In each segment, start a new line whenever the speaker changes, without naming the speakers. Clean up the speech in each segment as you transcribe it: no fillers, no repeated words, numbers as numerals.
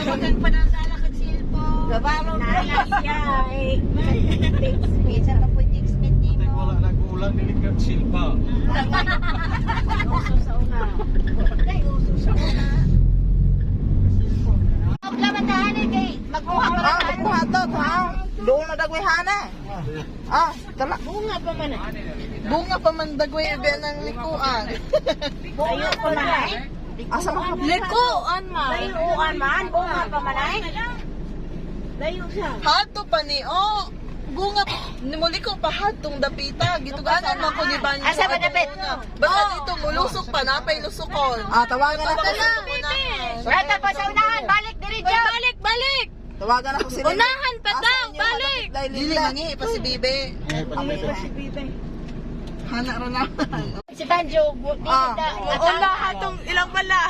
Magang panandala kag cellphone.
Gabalo na
siya. Minsan pa po text-mate niyo.
Ate, wala nag-ulang nilikag silpa.
Uso sa una. Kay uso sa una. Laman na hanin kay magkuha pa
Ah, magkuha to, ha? Doon na dagway hana. Ah, tala.
bunga pa man.
Bunga pa man dagway ibe ng likuan.
Bunga pa man.
Asa man ka?
Likuan man. Layuan man. Bunga pa man ay. Layo siya.
Hato pa ni, oh. Bunga, nimuli ko pa hatong dapita. Gituganan man ko ni Banyo.
Asa ba dapit?
Baka dito, mulusok pa, napay lusukol. Ah, tawagan na ka na.
Rata pa sa unahan. Balik diretso. Balik.
Tawagan ako sila.
Unahan pa daw, balik.
Dili mangi pa si Bibe. Hana ra na.
Si Banjo,
Unahan tong ilang pala.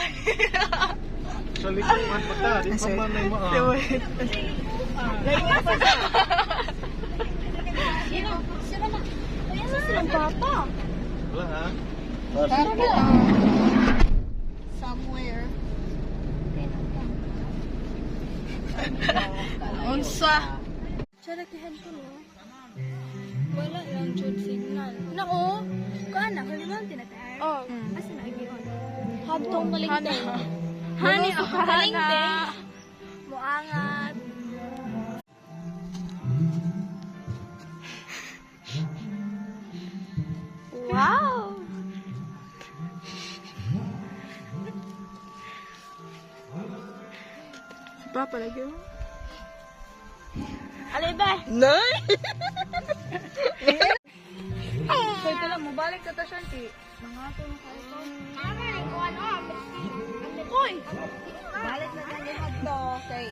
Sa likuan pa ta, di pa man ay maa.
Sino na? Ayan na silang bata.
Wala ha?
Somewhere. Unsa?
Siya nakihan ko no. Wala lang jud signal. Nako, kaana kaliman tinatay. Oh, asa na giyon? Hadtong kalingteng. Hani o kalingteng. Muangat. Wow.
Si Papa lagi mo?
Alibe.
Nay!
So ito lang, mabalik ka ta siya, ti. Mga ito na kayo to. Uy!
Balik na tayo hadto kay